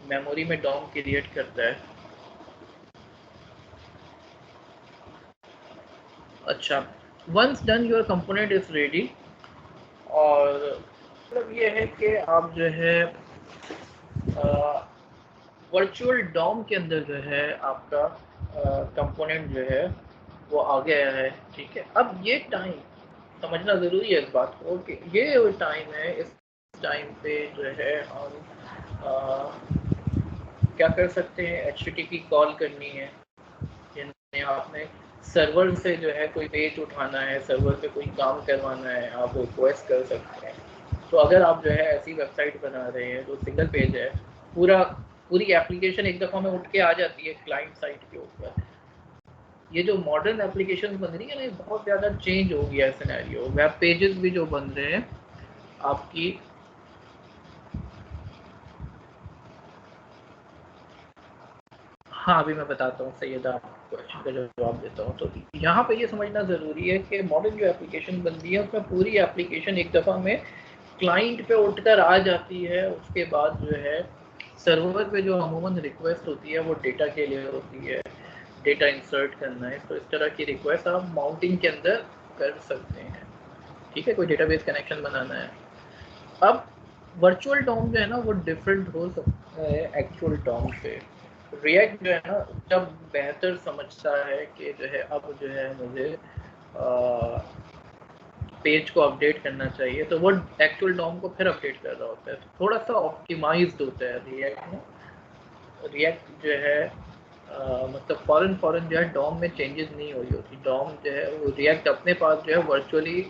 मेमोरी में डॉम क्रिएट करता है। अच्छा, once done your component is ready, और मतलब ये है कि आप जो है वर्चुअल डॉम के अंदर जो है आपका कंपोनेंट जो है वो आ गया है, ठीक है। अब ये टाइम समझना ज़रूरी है इस बात को कि ये वो टाइम है, इस टाइम पे जो है हम क्या कर सकते हैं, HTTP कॉल करनी है, यानी आपने सर्वर से जो है कोई पेज उठाना है, सर्वर पे कोई काम करवाना है, आप रिक्वेस्ट कर सकते हैं। तो अगर आप जो है ऐसी वेबसाइट बना रहे हैं जो सिंगल पेज है, पूरी एप्लीकेशन एक दफ़ा में उठ के आ जाती है क्लाइंट साइट के ऊपर। ये जो मॉडर्न एप्लीकेशन बन रही है ना, ये बहुत ज़्यादा चेंज हो गया है सिनेरियो। वेब पेजेस भी जो बन रहे हैं आपकी, हाँ अभी मैं बताता हूँ सैयद, आप क्वेश्चन का जवाब देता हूँ। तो यहाँ पे ये समझना ज़रूरी है कि मॉडर्न जो एप्लीकेशन बन रही है उसमें पूरी एप्लीकेशन एक दफ़ा में क्लाइंट पे उठकर आ जाती है। उसके बाद जो है सर्वर पे जो अमूमन रिक्वेस्ट होती है वो डेटा के लिए होती है, डेटा इंसर्ट करना है, तो इस तरह की रिक्वेस्ट आप माउंटिंग के अंदर कर सकते हैं, ठीक है, कोई डेटाबेस कनेक्शन बनाना है। अब वर्चुअल डॉम जो है ना वो डिफरेंट हो सकता है एक्चुअल डॉम से। रिएक्ट जो है ना जब बेहतर समझता है कि जो है अब जो है मुझे पेज को अपडेट करना चाहिए, तो वो एक्चुअल डॉम को फिर अपडेट कर रहा होता है, तो थोड़ा सा ऑप्टिमाइज्ड होता है रिएक्ट में। रिएक्ट जो है मतलब फ़ौरन जो है डॉम में चेंजेस नहीं हो रही होती। डॉम जो है वो रिएक्ट अपने पास जो है वर्चुअली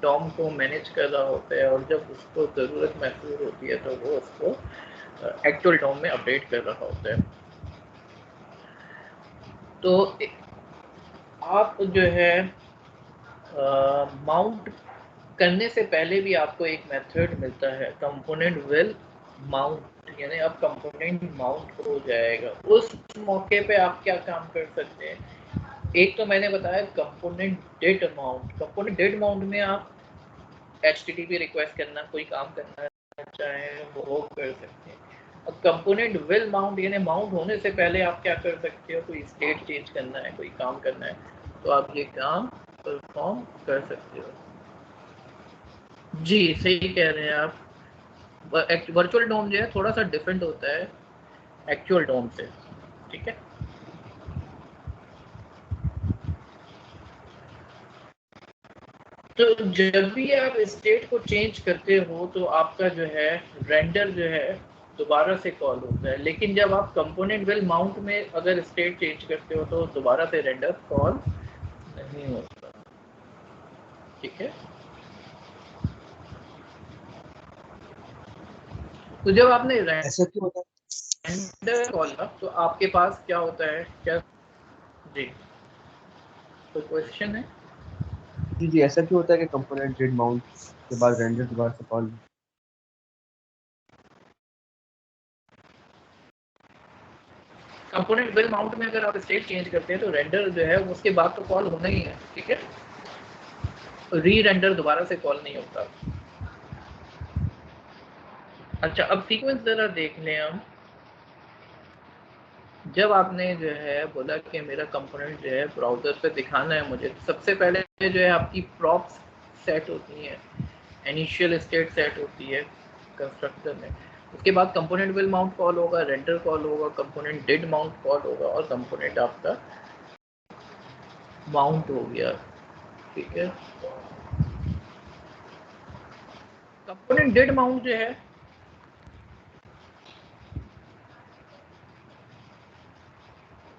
डॉम को मैनेज कर रहा होता है, और जब उसको ज़रूरत महसूस होती है तो वो उसको एक्चुअल डॉम में अपडेट कर रहा होता है। तो आप जो है माउंट करने से पहले भी आपको एक मेथड मिलता है, कंपोनेंट विल माउंट, यानी अब कंपोनेंट माउंट हो जाएगा। उस मौके पे आप क्या काम कर सकते हैं? एक तो मैंने बताया component did mount. Component did mount में आप HTTP रिक्वेस्ट करना, कोई काम करना चाहे वो कर सकते हैं। अब कंपोनेंट विल माउंट, यानी माउंट होने से पहले आप क्या कर सकते हो? कोई स्टेट चेंज करना है, कोई काम करना है, तो आप ये काम परफॉर्म कर सकते हो। जी सही कह रहे हैं आप। वर्चुअल डोम जो है थोड़ा सा डिफरेंट होता है एक्चुअल डोम से, ठीक है। तो जब भी आप स्टेट को चेंज करते हो तो आपका जो है रेंडर जो है दोबारा से कॉल होता है, लेकिन जब आप कंपोनेंट विल माउंट में अगर स्टेट चेंज करते हो तो दोबारा से रेंडर कॉल नहीं होता, ठीक है। तो जब आपने ऐसा क्यों होता है? रेंडर कॉल किया तो आपके पास क्या होता है? क्या जी, तो क्वेश्चन है? जी जी, ऐसा क्यों होता है कि कंपोनेंट डिड माउंट के बाद रेंडर दोबारा से कॉल? कंपोनेंट विल माउंट में अगर आप स्टेट चेंज करते हैं तो रेंडर जो है उसके बाद तो कॉल होना ही है, ठीक है। री रेंडर दोबारा से कॉल नहीं होता। अच्छा, अब सीक्वेंस जरा देख लें हम। जब आपने जो है बोला कि मेरा कंपोनेंट जो है ब्राउजर पे दिखाना है मुझे, तो सबसे पहले जो है आपकी प्रॉप्स सेट होती हैं, इनिशियल स्टेट सेट होती है कंस्ट्रक्टर में। उसके बाद कंपोनेंट विल माउंट कॉल होगा, रेंडर कॉल होगा, कंपोनेंट डिड माउंट कॉल होगा और कंपोनेंट आपका माउंट हो गया, ठीक है। कंपोनेंट डिड माउंट जो है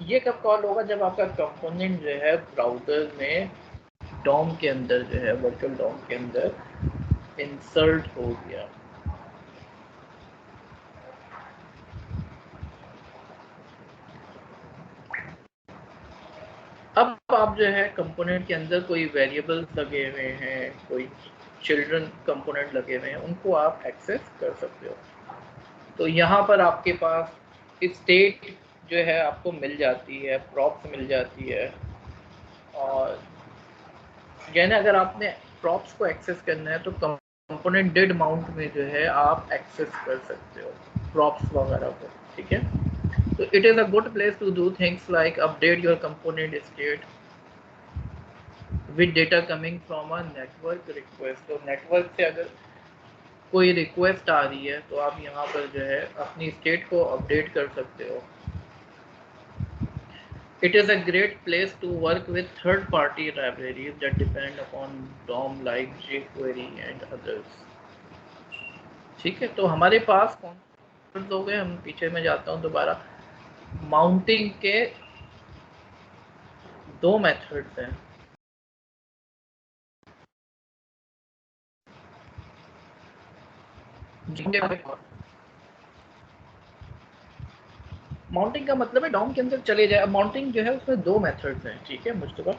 ये कब कॉल होगा? जब आपका कंपोनेंट जो है ब्राउजर में डॉम के अंदर जो है वर्चुअल डॉम के अंदर इंसर्ट हो गया। अब आप जो है कंपोनेंट के अंदर कोई वेरिएबल्स लगे हुए हैं, कोई चिल्ड्रन कंपोनेंट लगे हुए हैं, उनको आप एक्सेस कर सकते हो। तो यहाँ पर आपके पास स्टेट जो है आपको मिल जाती है, प्रॉप्स मिल जाती है, और यानी अगर आपने प्रॉप्स को एक्सेस करना है तो कंपोनेंट डिड माउंट में जो है आप एक्सेस कर सकते हो प्रॉप्स वगैरह को, ठीक है। तो it is a good place to do things like update your component state with data coming from a network request. तो नेटवर्क से अगर कोई रिक्वेस्ट आ रही है तो आप यहाँ पर जो है अपनी स्टेट को अपडेट कर सकते हो। It is a great place to work with third-party libraries that depend upon DOM like jQuery and others. ठीक है, तो हमारे पास कौन हो गए? हम पीछे में जाता हूँ दोबारा। माउंटिंग के दो मेथड्स हैं। माउंटिंग का मतलब है डॉम के अंदर चले जाए। अब माउंटिंग जो है उसमें दो मेथड्स हैं, ठीक है मुस्तफा,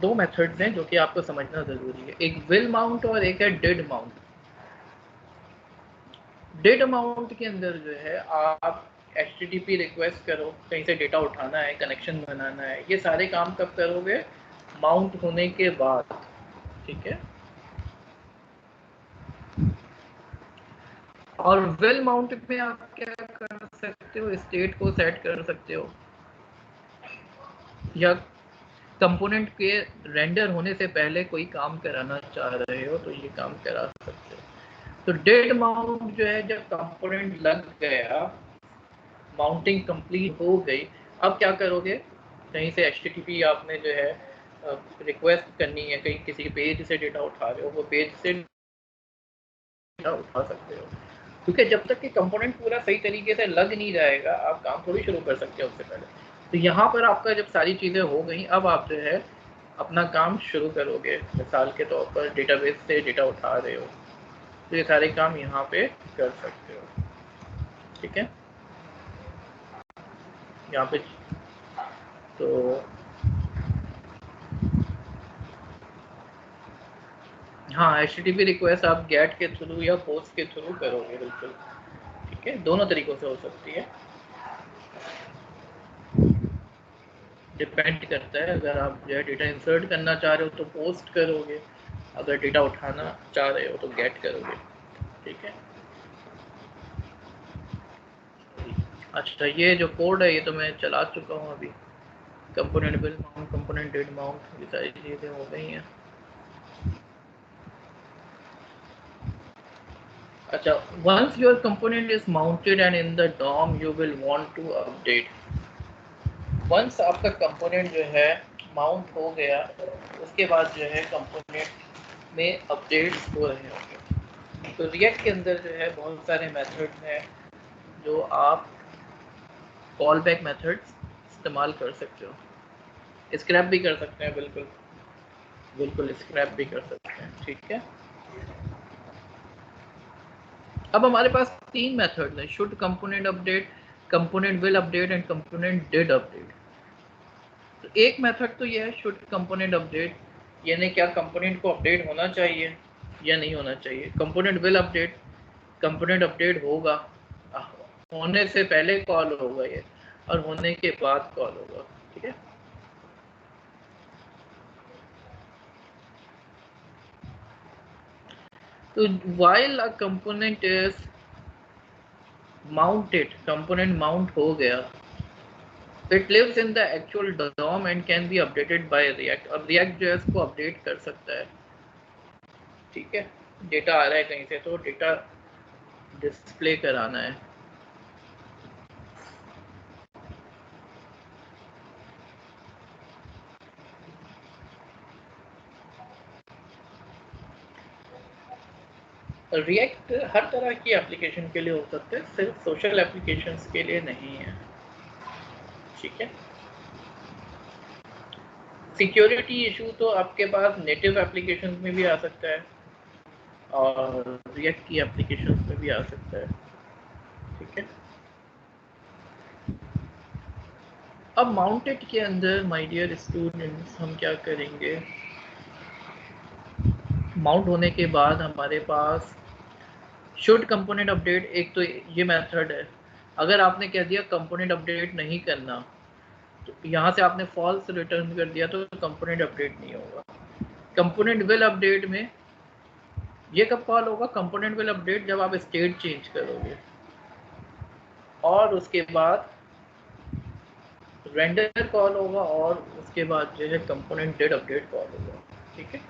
दो मेथड्स हैं जो कि आपको समझना ज़रूरी है। एक विल माउंट और एक है डिड माउंट। डिड माउंट के अंदर जो है आप HTTP रिक्वेस्ट करो, कहीं से डेटा उठाना है, कनेक्शन बनाना है, ये सारे काम कब करोगे? माउंट होने के बाद, ठीक है। और विल माउंट में आप क्या कर सकते हो? स्टेट को सेट कर सकते हो, या कंपोनेंट के रेंडर होने से पहले कोई काम कराना चाह रहे हो तो ये काम करा सकते हो। तो डेड माउंट जो है जब कंपोनेंट लग गया, माउंटिंग कंप्लीट हो गई, अब क्या करोगे? कहीं से HTTP आपने जो है रिक्वेस्ट करनी है, कहीं किसी पेज से डेटा उठा रहे हो, वो पेज से डेटा उठा सकते हो, क्योंकि जब तक कि कंपोनेंट पूरा सही तरीके से लग नहीं जाएगा आप काम थोड़ी शुरू कर सकते हो उससे पहले। तो यहाँ पर आपका जब सारी चीज़ें हो गई, अब आप जो है अपना काम शुरू करोगे। मिसाल के तौर पर डेटाबेस से डेटा उठा रहे हो तो ये सारे काम यहाँ पे कर सकते हो, ठीक है। यहाँ पे तो हाँ, HTTP रिक्वेस्ट आप गेट के थ्रू या पोस्ट के थ्रू करोगे, बिल्कुल ठीक है, दोनों तरीकों से हो सकती है, डिपेंड करता है। अगर आप जो है डेटा इंसर्ट करना चाह रहे हो तो पोस्ट करोगे, अगर डेटा उठाना चाह रहे हो तो गेट करोगे, ठीक है। अच्छा, ये जो कोड है ये तो मैं चला चुका हूँ अभी, component will mount, component did mount, ये सारी चीज़ें हो गई हैं। अच्छा, once your component is mounted and in the DOM you will want to update, once आपका कंपोनेंट जो है माउंट हो गया, उसके बाद जो है कंपोनेंट में अपडेट्स हो रहे होंगे। तो रिएक्ट के अंदर जो है बहुत सारे मेथड्स हैं जो आप कॉल बैक मेथड्स इस्तेमाल कर सकते हो, स्क्रैप भी कर सकते हैं, बिल्कुल बिल्कुल स्क्रैप भी कर सकते हैं, ठीक है। अब हमारे पास 3 मेथड्स हैं, should component update, component will update and component did update. तो एक मेथड तो ये है शुड कंपोनेंट अपडेट, यानी क्या कंपोनेंट को अपडेट होना चाहिए या नहीं होना चाहिए। Component will update, component update होगा, होने से पहले कॉल होगा ये, और होने के बाद कॉल होगा, ठीक है। तो while a component is mounted, component mount हो गया, it lives in the actual DOM and can be updated by React। अब React जो है इसको अपडेट कर सकता है, ठीक है। डेटा आ रहा है कहीं से तो डेटा डिस्प्ले कराना है, रिएक्ट हर तरह की एप्लीकेशन के लिए हो सकता है, सिर्फ सोशल एप्लीकेशंस के लिए नहीं है, ठीक है। सिक्योरिटी इशू तो आपके पास नेटिव एप्लीकेशंस में भी आ सकता है और रिएक्ट की एप्लीकेशंस में भी आ सकता है, ठीक है। अब माउंटेड के अंदर माय डियर स्टूडेंट्स हम क्या करेंगे, माउंट होने के बाद हमारे पास शुड कंपोनेंट अपडेट, एक तो ये मेथड है। अगर आपने कह दिया कंपोनेंट अपडेट नहीं करना, तो यहाँ से आपने फॉल्स रिटर्न कर दिया तो कंपोनेंट अपडेट नहीं होगा। कंपोनेंट विल अपडेट में ये कब कॉल होगा, कंपोनेंट विल अपडेट जब आप स्टेट चेंज करोगे, और उसके बाद रेंडर कॉल होगा, और उसके बाद जो है कंपोनेंट डिड अपडेट कॉल होगा, ठीक है।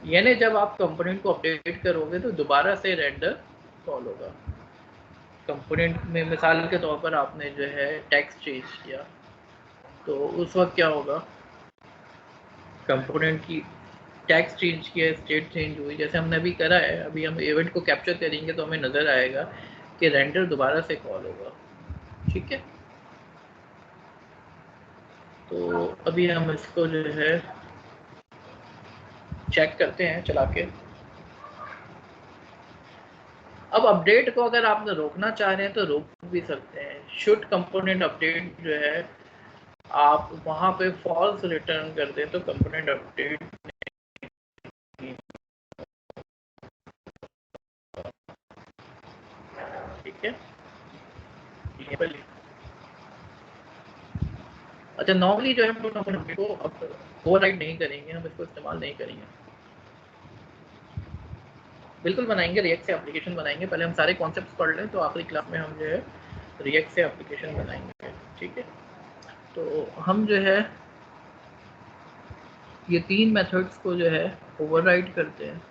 यानी जब आप कंपोनेंट को अपडेट करोगे तो दोबारा से रेंडर कॉल होगा। कंपोनेंट में मिसाल के तौर पर आपने जो है टेक्स्ट चेंज किया, तो उस वक्त क्या होगा, कंपोनेंट की टेक्स्ट चेंज किया, स्टेट चेंज हुई, जैसे हमने अभी करा है, अभी हम इवेंट को कैप्चर करेंगे तो हमें नज़र आएगा कि रेंडर दोबारा से कॉल होगा, ठीक है। तो अभी हम इसको जो है चेक करते हैं चला के। अब अपडेट को अगर आप रोकना चाह रहे हैं तो रोक भी सकते हैं। शुड कंपोनेंट अपडेट जो है आप वहाँ पे फॉल्स रिटर्न कर दें तो कंपोनेंट अपडेट, ठीक है। अच्छा, नॉर्मली जो है हम कंपोनेंट अपडेट को अब ओवरराइड नहीं करेंगे, हम इसको इस्तेमाल नहीं करेंगे, बिल्कुल बनाएंगे रिएक्ट से एप्लीकेशन बनाएंगे। पहले हम सारे कॉन्सेप्ट्स पढ़ लें तो आखिरी क्लास में हम जो है रिएक्ट से एप्लीकेशन बनाएंगे, ठीक है। तो हम जो है ये 3 मेथड्स को जो है ओवरराइड करते हैं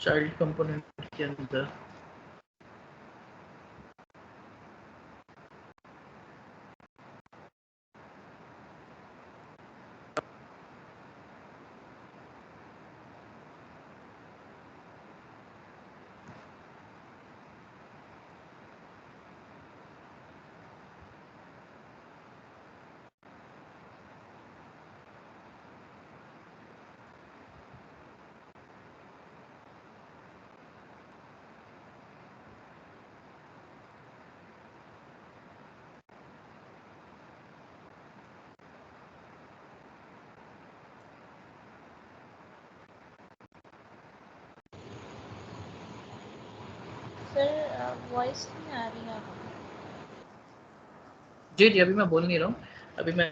चाइल्ड कंपोनेंट के अंदर। वॉइस नहीं आ रही है आपकी। जी जी, अभी मैं बोल नहीं रहा हूँ, अभी मैं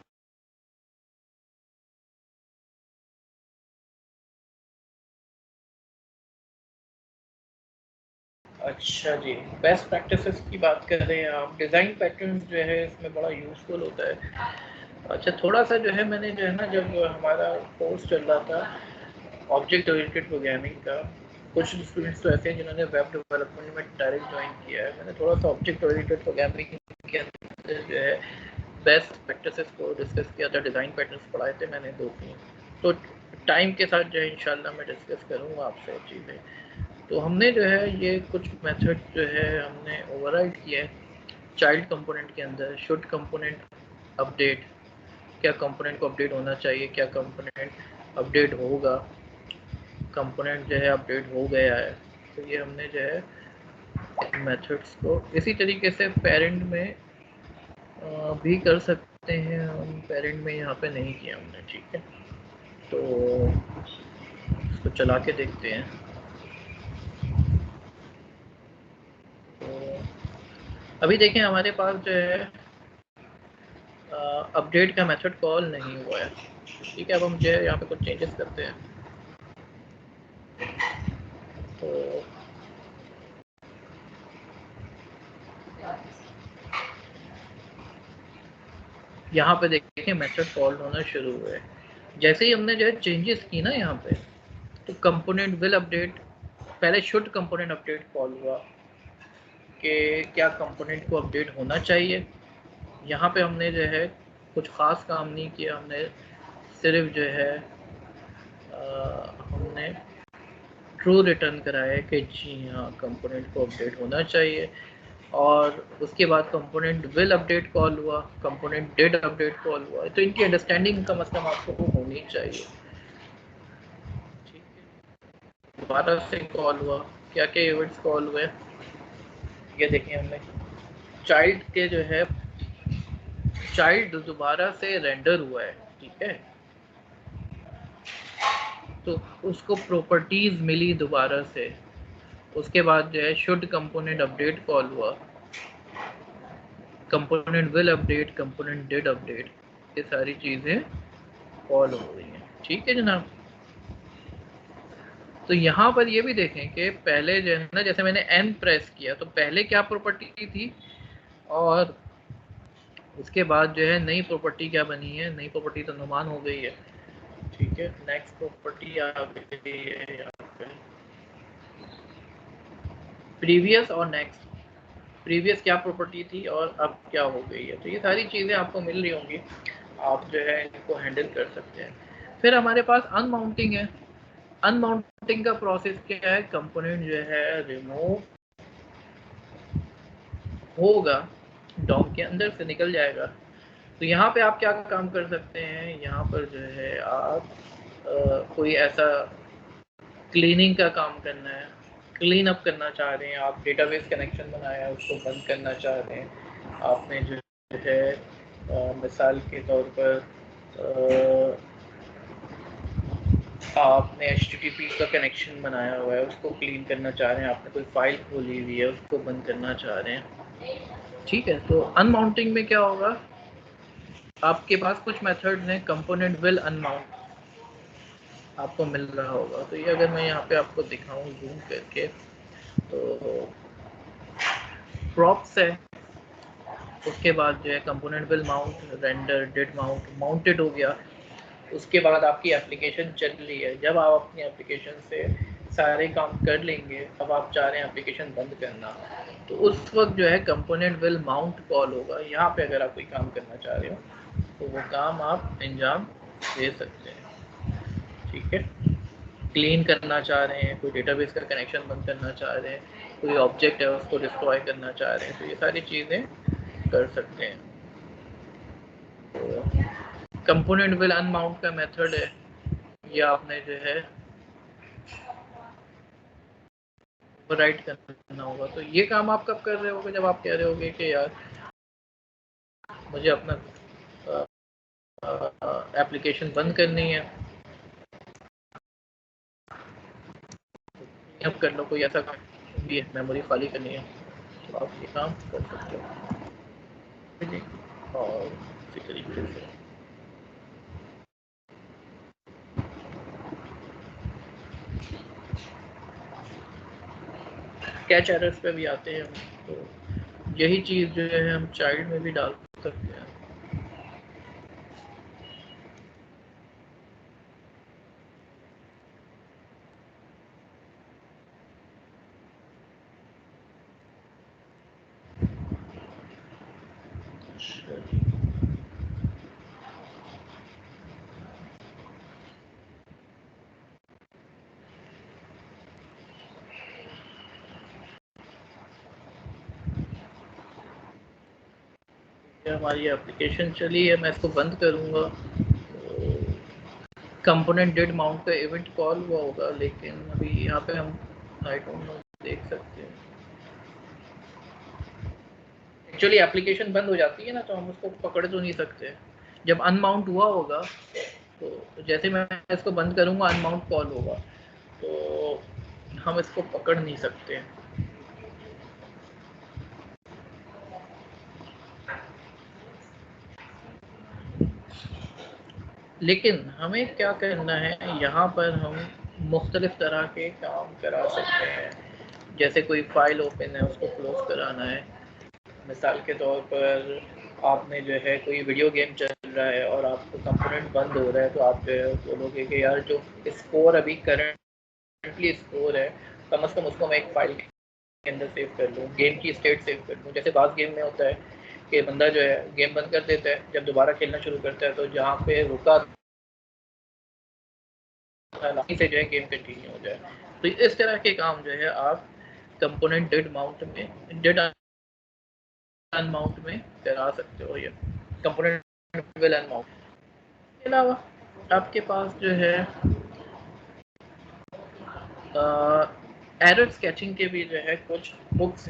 अच्छा जी, बेस्ट प्रैक्टिसेस की बात कर रहे हैं आप। डिज़ाइन पैटर्न्स जो है इसमें बड़ा यूज़फुल होता है। अच्छा, थोड़ा सा जो है मैंने जो है ना, जब हमारा कोर्स चल रहा था ऑब्जेक्ट ओरिएंटेड प्रोग्रामिंग का, कुछ स्टूडेंट्स तो ऐसे हैं जिन्होंने वेब डेवलपमेंट में डायरेक्ट ज्वाइन किया है। मैंने थोड़ा सा ऑब्जेक्ट ओरिएंटेड प्रोग्रामिंग के अंदर जो है बेस्ट प्रैक्टिसेस को डिस्कस किया था, डिज़ाइन पैटर्न्स पढ़ाए थे मैंने 2-3। तो टाइम के साथ जो है इंशाल्लाह मैं डिस्कस करूँगा आपसे चीज़ें। तो हमने जो है ये कुछ मेथड जो है हमने ओवरराइड किया है चाइल्ड कंपोनेंट के अंदर। शुड कंपोनेंट अपडेट, क्या कंपोनेंट को अपडेट होना चाहिए, क्या कंपोनेंट अपडेट होगा, कंपोनेंट जो है अपडेट हो गया है। तो ये हमने जो है मेथड्स को इसी तरीके से पेरेंट में भी कर सकते हैं हम। पेरेंट में यहाँ पे नहीं किया हमने, ठीक है। तो इसको चला के देखते हैं। तो अभी देखें हमारे पास जो है अपडेट का मेथड कॉल नहीं हुआ है, ठीक है। अब हम जो है यहाँ पे कुछ चेंजेस करते हैं। तो यहाँ पे देखें मेथड कॉल होना शुरू हुए। जैसे ही हमने जो है चेंजेस की ना यहाँ पे, तो कंपोनेंट विल अपडेट, पहले शुड कंपोनेंट अपडेट कॉल हुआ कि क्या कंपोनेंट को अपडेट होना चाहिए। यहाँ पे हमने जो है कुछ ख़ास काम नहीं किया, हमने सिर्फ जो है हमने ट्रू रिटर्न कराया कि जी हाँ कंपोनेंट को अपडेट होना चाहिए। और उसके बाद कंपोनेंट विल अपडेट कॉल हुआ, कंपोनेंट डिड अपडेट कॉल हुआ। तो इनकी अंडरस्टैंडिंग कम से कम आपको होनी चाहिए, ठीक है। दोबारा से कॉल हुआ, क्या क्या इवेंट्स कॉल हुए, ये देखिए हमने चाइल्ड के जो है चाइल्ड दोबारा से रेंडर हुआ है, ठीक है। तो उसको प्रॉपर्टीज मिली दोबारा से। उसके बाद जो है शुड कंपोनेंट अपडेट कॉल हुआ, component will update, component did update, ये सारी चीज़ें कॉल हो रही हैं, ठीक है जनाब। तो यहाँ पर ये भी देखें कि पहले जो है ना, जैसे मैंने n प्रेस किया तो पहले क्या प्रॉपर्टी थी और उसके बाद जो है नई प्रॉपर्टी क्या बनी है। नई प्रॉपर्टी तो अनुमान हो गई है, ठीक है। नेक्स्ट प्रॉपर्टी आ गई है यहाँ पे प्रीवियस और नेक्स्ट। प्रीवियस क्या प्रॉपर्टी थी और अब क्या हो गई है। तो ये सारी चीज़ें आपको मिल रही होंगी, आप जो है इनको हैंडल कर सकते हैं। फिर हमारे पास अनमाउंटिंग है। अनमाउंटिंग का प्रोसेस क्या है, कंपोनेंट जो है रिमूव होगा, डॉम के अंदर से निकल जाएगा। तो यहाँ पे आप क्या काम कर सकते हैं, यहाँ पर जो है आप कोई ऐसा क्लीनिंग का काम करना है, क्लीन अप करना चाह रहे हैं आप, डेटाबेस कनेक्शन बनाया है उसको बंद करना चाह रहे हैं। आपने जो है मिसाल के तौर पर आपने HTTP का कनेक्शन बनाया हुआ है, उसको क्लीन करना चाह रहे हैं। आपने कोई फाइल खोली हुई है, उसको बंद करना चाह रहे हैं, ठीक है। तो अनमाउंटिंग में क्या होगा, आपके पास कुछ मेथड्स हैं। कंपोनेंट विल अनमाउंट आपको मिल रहा होगा। तो ये अगर मैं यहाँ पे आपको दिखाऊं जूम करके, तो प्रॉप्स है, उसके बाद जो है component will mount, render, did mount, mounted हो गया। उसके बाद आपकी एप्लीकेशन चल रही है। जब आप अपनी एप्लीकेशन से सारे काम कर लेंगे, अब आप चाह रहे हैं एप्लीकेशन बंद करना, तो उस वक्त जो है कंपोनेंट विल माउंट कॉल होगा। यहाँ पे अगर आप कोई काम करना चाह रहे हो तो वो काम आप अंजाम दे सकते हैं, ठीक है। क्लीन करना चाह रहे हैं, कोई डेटाबेस का कनेक्शन बंद करना चाह रहे हैं, कोई ऑब्जेक्ट है उसको डिस्ट्रॉय करना चाह रहे हैं, तो ये सारी चीज़ें कर सकते हैं। तो कंपोनेंट विल अनमाउंट का मेथड है, ये आपने जो है ओवरराइट करना होगा। तो ये काम आप कब कर रहे होगे, जब आप कह रहे होगे कि यार मुझे अपना एप्लीकेशन बंद करनी है, अब कर लो कोई ऐसा काम भी है, मेमोरी खाली करनी है, तो आप ये काम कर सकते हो और इसी तरीके से कैच एरर्स पे भी आते हैं हम, तो यही चीज़ जो है हम चाइल्ड में भी डाल सकते हैं। ये हमारी एप्लीकेशन चली है, मैं इसको बंद करूँगा। कंपोनेंट डिड माउंट का इवेंट कॉल हुआ होगा, लेकिन अभी यहाँ पे हम आई डोंट नो देख सकते हैं। एक्चुअली एप्लीकेशन बंद हो जाती है ना, तो हम उसको पकड़ तो नहीं सकते। जब अनमाउंट हुआ होगा तो जैसे मैं इसको बंद करूँगा अनमाउंट कॉल होगा, तो हम इसको पकड़ नहीं सकते। लेकिन हमें क्या करना है, यहाँ पर हम मुख्तलिफ तरह के काम करा सकते हैं। जैसे कोई फाइल ओपन है, उसको क्लोज कराना है। मिसाल के तौर पर आपने जो है कोई वीडियो गेम चल रहा है और आपको कंपोनेंट बंद हो रहा है, तो आप जो है बोलोगे कि यार जो स्कोर अभी करंटली स्कोर है, कम से कम उसको मैं एक फाइल के अंदर सेव कर लूँ, गेम की स्टेट सेव कर लूँ। जैसे बाज़ गेम में होता है कि बंदा जो है गेम बंद कर देता है, जब दोबारा खेलना शुरू करता है तो जहाँ पे रुका से जो है गेम कंटिन्यू हो जाए। तो इस तरह के काम जो है आप कंपोनेंट डेड माउंट में, डेड अनमाउंट में करा सकते हो। ये कंपोनेंट विल अनमाउंट के अलावा आपके पास जो है एरर स्केचिंग के भी जो है कुछ बुक्स हैं।